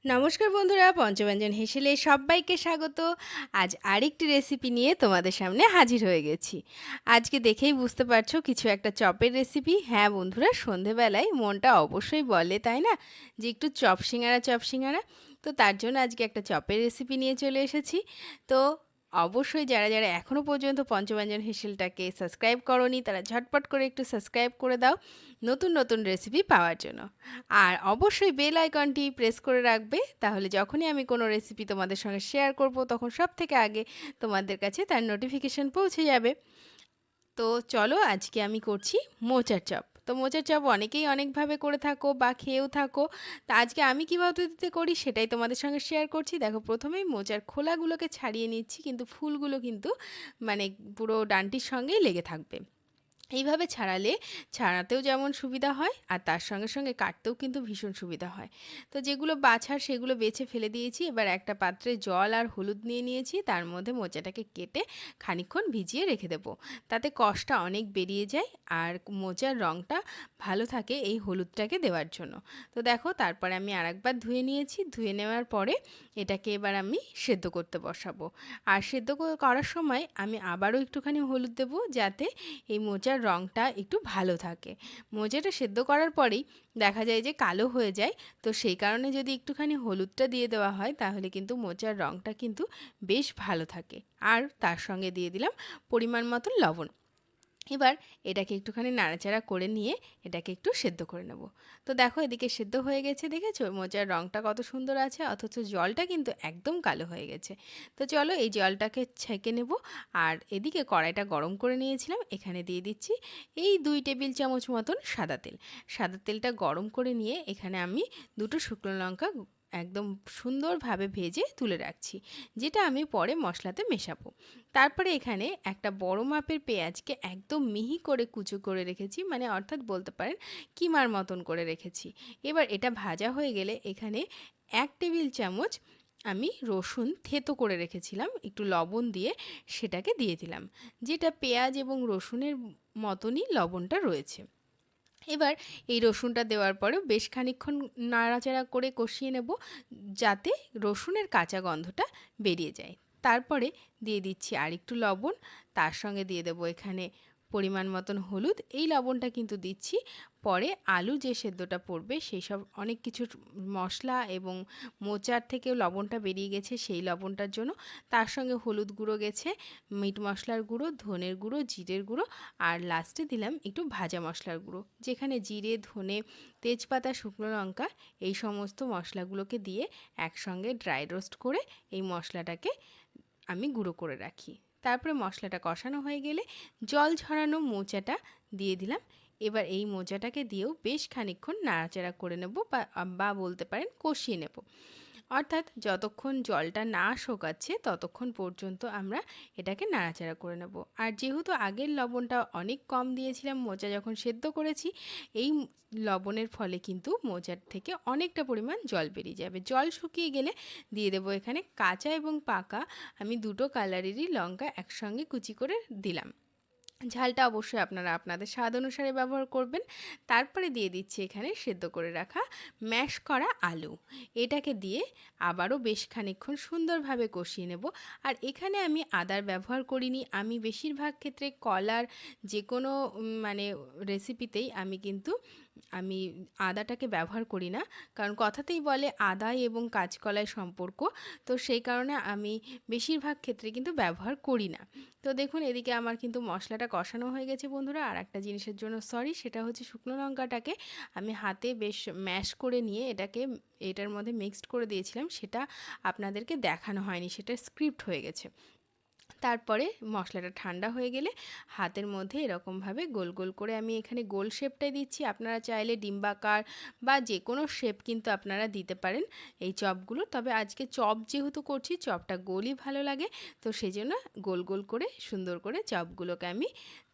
নমস্কার বন্ধুরা, পঞ্চব্যঞ্জন হেসেলে সবাইকে স্বাগত। আজ আরেকটি রেসিপি নিয়ে তোমাদের সামনে হাজির হয়ে গেছি। আজকে দেখেই বুঝতে পারছো কিছু একটা চপের রেসিপি। হ্যাঁ বন্ধুরা, সন্ধেবেলায় মনটা অবশ্যই বলে, তাই না, যে একটু চপ সিঙ্গারা চপ সিঙ্গারা। তো তার জন্য আজকে একটা চপের রেসিপি নিয়ে চলে এসেছি। তো অবশ্যই যারা যারা এখনও পর্যন্ত পঞ্চব্যঞ্জন হেসেলটাকে সাবস্ক্রাইব করোনি তারা ঝটপট করে একটু সাবস্ক্রাইব করে দাও নতুন নতুন রেসিপি পাওয়ার জন্য। আর অবশ্যই বেল আইকনটি প্রেস করে রাখবে, তাহলে যখনই আমি কোনো রেসিপি তোমাদের সঙ্গে শেয়ার করব তখন সব থেকে আগে তোমাদের কাছে তার নোটিফিকেশন পৌঁছে যাবে। তো চলো, আজকে আমি করছি মোচার চপ। তো মোচার চপ অনেকেই অনেকভাবে করে থাকো বা খেয়েও থাকো। তা আজকে আমি কী পদ্ধতিতে করি সেটাই তোমাদের সঙ্গে শেয়ার করছি। দেখো, প্রথমেই মোচার খোলাগুলোকে ছাড়িয়ে নিচ্ছি, কিন্তু ফুলগুলো কিন্তু মানে পুরো ডান্টির সঙ্গেই লেগে থাকবে। এইভাবে ছাড়াতেও যেমন সুবিধা হয়, আর তার সঙ্গে সঙ্গে কাটতেও কিন্তু ভীষণ সুবিধা হয়। তো যেগুলো বাছার সেগুলো বেছে ফেলে দিয়েছি। এবার একটা পাত্রে জল আর হলুদ নিয়ে নিয়েছি, তার মধ্যে মোচাটাকে কেটে খানিকক্ষণ ভিজিয়ে রেখে দেবো। তাতে কষটা অনেক বেরিয়ে যায় আর মোচার রঙটা ভালো থাকে এই হলুদটাকে দেওয়ার জন্য। তো দেখো, তারপরে আমি আরেকবার ধুয়ে নিয়েছি। ধুয়ে নেওয়ার পরে এটাকে এবার আমি সেদ্ধ করতে বসাবো। আর সেদ্ধ করার সময় আমি আবারও একটুখানি হলুদ দেবো, যাতে এই মোচার রঙটা একটু ভালো থাকে। মোচাটা সেদ্ধ করার পরেই দেখা যায় যে কালো হয়ে যায়। তো সেই কারণে যদি একটুখানি হলুদটা দিয়ে দেওয়া হয় তাহলে কিন্তু মোচার রঙটা কিন্তু বেশ ভালো থাকে। আর তার সঙ্গে দিয়ে দিলাম পরিমাণ মতো লবণ। এবার এটাকে একটুখানি নাড়াচাড়া করে নিয়ে এটাকে একটু সেদ্ধ করে নেব। তো দেখো, এদিকে সেদ্ধ হয়ে গেছে, দেখেছো মোচার রঙটা কত সুন্দর আছে, অথচ জলটা কিন্তু একদম কালো হয়ে গেছে। তো চলো, এই জলটাকে ছেঁকে নেব। আর এদিকে কড়াইটা গরম করে নিয়েছিলাম, এখানে দিয়ে দিচ্ছি এই 2 টেবিল চামচ মতন সাদা তেল। সাদা তেলটা গরম করে নিয়ে এখানে আমি দুটো শুকনো লঙ্কা একদম সুন্দরভাবে ভেজে তুলে রাখছি, যেটা আমি পরে মশলাতে মেশাবো। তারপরে এখানে একটা বড় মাপের পেঁয়াজকে একদম মিহি করে কুচো করে রেখেছি, মানে অর্থাৎ বলতে পারেন কিমার মতন করে রেখেছি। এবার এটা ভাজা হয়ে গেলে এখানে 1 টেবিল চামচ আমি রসুন থেতো করে রেখেছিলাম একটু লবণ দিয়ে, সেটাকে দিয়ে দিলাম, যেটা পেঁয়াজ এবং রসুনের মতনই লবণটা রয়েছে। এবার এই রসুনটা দেওয়ার পরেও বেশ খানিকক্ষণ নাড়াচাড়া করে কষিয়ে নেব, যাতে রসুনের কাঁচা গন্ধটা বেরিয়ে যায়। তারপরে দিয়ে দিচ্ছি আর একটু লবণ, তার সঙ্গে দিয়ে দেবো এখানে পরিমাণ মতন হলুদ। এই লবণটা কিন্তু দিচ্ছি পরে আলু যে সেদ্ধটা পড়বে সেই সব অনেক কিছু মশলা এবং মোচার থেকেও লবণটা বেরিয়ে গেছে সেই লবণটার জন্য। তার সঙ্গে হলুদ গুঁড়ো গেছে, মিট মশলার গুঁড়ো, ধনের গুঁড়ো, জিরের গুঁড়ো, আর লাস্টে দিলাম একটু ভাজা মশলার গুঁড়ো, যেখানে জিরে, ধনে, তেজপাতা, শুকনো লঙ্কা এই সমস্ত মশলাগুলোকে দিয়ে একসঙ্গে ড্রাই রোস্ট করে এই মশলাটাকে আমি গুঁড়ো করে রাখি। তারপরে মশলাটা কষানো হয়ে গেলে জল ঝরানো মোচাটা দিয়ে দিলাম। এবার এই মোচাটাকে দিয়েও বেশ খানিকক্ষণ নাড়াচাড়া করে নেব, বা বলতে পারেন কষিয়ে নেব। অর্থাৎ যতক্ষণ জলটা না শোকাচ্ছে ততক্ষণ পর্যন্ত আমরা এটাকে নাড়াচাড়া করে নেব। আর যেহেতু আগের লবণটা অনেক কম দিয়েছিলাম মোচা যখন সেদ্ধ করেছি, এই লবণের ফলে কিন্তু মোচার থেকে অনেকটা পরিমাণ জল বেরিয়ে যাবে। জল শুকিয়ে গেলে দিয়ে দেবো এখানে কাঁচা এবং পাকা আমি দুটো কালারেরই লঙ্কা একসঙ্গে কুচি করে দিলাম। ঝালটা অবশ্যই আপনারা আপনাদের স্বাদ অনুসারে ব্যবহার করবেন। তারপরে দিয়ে দিচ্ছি এখানে সেদ্ধ করে রাখা ম্যাশ করা আলু। এটাকে দিয়ে আবারও বেশ খানিকক্ষণ সুন্দরভাবে কষিয়ে নেব। আর এখানে আমি আদার ব্যবহার করিনি। আমি বেশিরভাগ ক্ষেত্রে কলার যে কোনো মানে রেসিপিতেই আমি আদাটাকে ব্যবহার করি না, কারণ কথাতেই বলে আদায় এবং কাঁচকলায় সম্পর্ক। তো সেই কারণে আমি বেশিরভাগ ক্ষেত্রে কিন্তু ব্যবহার করি না। তো দেখুন, এদিকে আমার কিন্তু মশলাটা কষানো হয়ে গেছে বন্ধুরা। আর একটা জিনিসের জন্য সরি, সেটা হচ্ছে শুকনো লঙ্কাটাকে আমি হাতে বেশ ম্যাশ করে নিয়ে এটার মধ্যে মিক্সড করে দিয়েছিলাম, সেটা আপনাদেরকে দেখানো হয়নি, সেটা স্ক্রিপ্ট হয়ে গেছে। তারপরে মশলাটা ঠান্ডা হয়ে গেলে হাতের মধ্যে এরকমভাবে গোল গোল করে আমি এখানে গোল শেপটাই দিচ্ছি। আপনারা চাইলে ডিম্বাকার বা যে কোনো শেপ কিন্তু আপনারা দিতে পারেন এই চপগুলো। তবে আজকে চপ যেহেতু করছি, চপটা গোলই ভালো লাগে, তো সেই জন্য গোল গোল করে সুন্দর করে চপগুলোকে আমি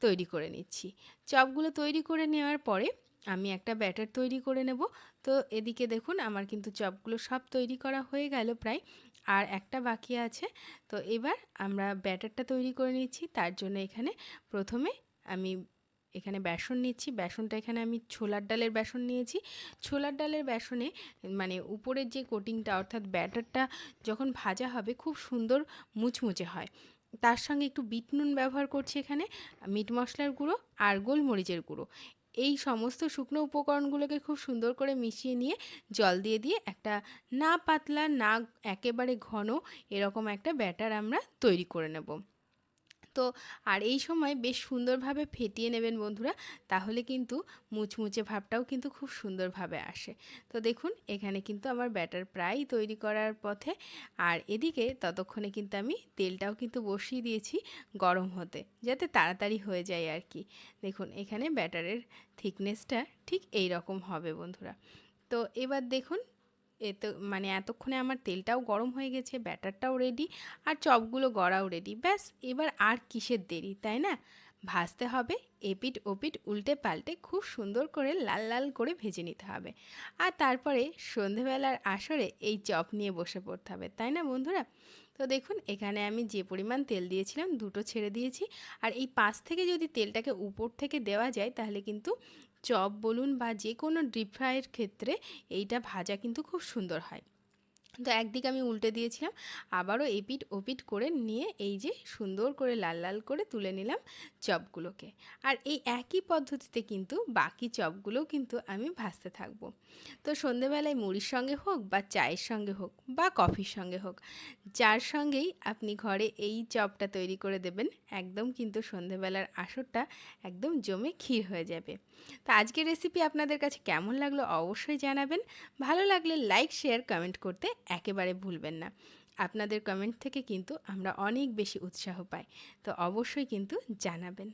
তৈরি করে নিচ্ছি। চপগুলো তৈরি করে নেওয়ার পরে আমি একটা ব্যাটার তৈরি করে নেব। তো এদিকে দেখুন, আমার কিন্তু চপগুলো সব তৈরি করা হয়ে গেল প্রায়, আর একটা বাকি আছে। তো এবার আমরা ব্যাটারটা তৈরি করে নিচ্ছি। তার জন্য এখানে প্রথমে আমি এখানে বেসন নিচ্ছি। বেসনটা এখানে আমি ছোলার ডালের বেসন নিয়েছি। ছোলার ডালের বেসনে মানে উপরের যে কোটিংটা অর্থাৎ ব্যাটারটা যখন ভাজা হবে খুব সুন্দর মুচমুচে হয়। তার সঙ্গে একটু বিট নুন ব্যবহার করছি এখানে, মিট মশলার গুঁড়ো আর গোলমরিচের গুঁড়ো। এই সমস্ত শুকনো উপকরণগুলোকে খুব সুন্দর করে মিশিয়ে নিয়ে জল দিয়ে একটা না পাতলা না একেবারে ঘন এরকম একটা ব্যাটার আমরা তৈরি করে নেব। তো আর এই সময় বেশ সুন্দরভাবে ফেটিয়ে নেবেন বন্ধুরা, তাহলে কিন্তু মুচমুচে ভাবটাও কিন্তু খুব সুন্দরভাবে আসে। তো দেখুন এখানে কিন্তু আমার ব্যাটার প্রায় তৈরি করার পথে, আর এদিকে ততক্ষণে কিন্তু আমি তেলটাও কিন্তু বসিয়ে দিয়েছি গরম হতে, যাতে তাড়াতাড়ি হয়ে যায় আর কি। দেখুন এখানে ব্যাটারের থিকনেসটা ঠিক এই রকম হবে বন্ধুরা। তো এবার দেখুন এতো মানে এতক্ষণে আমার তেলটাও গরম হয়ে গেছে, ব্যাটারটাও রেডি, আর চপগুলো গড়াও রেডি। ব্যাস এবার আর কিসের দেরি, তাই না? ভাজতে হবে, এপিঠ ওপিঠ উল্টে পাল্টে খুব সুন্দর করে লাল লাল করে ভেজে নিতে হবে। আর তারপরে সন্ধেবেলার আসরে এই চপ নিয়ে বসে পড়তে হবে, তাই না বন্ধুরা? তো দেখুন এখানে আমি যে পরিমাণ তেল দিয়েছিলাম দুটো ছেড়ে দিয়েছি। আর এই পাশ থেকে যদি তেলটাকে উপর থেকে দেওয়া যায় তাহলে কিন্তু চপ বলুন বা যে কোনো ডিপ ফ্রাইয়ের ক্ষেত্রে এইটা ভাজা কিন্তু খুব সুন্দর হয়। তো একদিকে আমি উল্টে দিয়েছিলাম, আবারও এপিঠ ওপিঠ করে নিয়ে এই যে সুন্দর করে লাল লাল করে তুলে নিলাম চপগুলোকে। আর এই একই পদ্ধতিতে কিন্তু বাকি চপগুলোও কিন্তু আমি ভাজতে থাকবো। তো সন্ধেবেলায় মুড়ির সঙ্গে হোক বা চায়ের সঙ্গে হোক বা কফির সঙ্গে হোক, যার সঙ্গেই আপনি ঘরে এই চপটা তৈরি করে দেবেন, একদম কিন্তু সন্ধেবেলার আসরটা একদম জমে ক্ষীর হয়ে যাবে। তো আজকের রেসিপি আপনাদের কাছে কেমন লাগলো অবশ্যই জানাবেন। ভালো লাগলে লাইক শেয়ার কমেন্ট করতে একেবারে ভুলবেন না। আপনাদের কমেন্ট থেকে কিন্তু আমরা অনেক বেশি উৎসাহ পাই। তো অবশ্যই কিন্তু জানাবেন।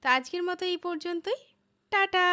তো আজকের মতো এই পর্যন্তই। টাটা।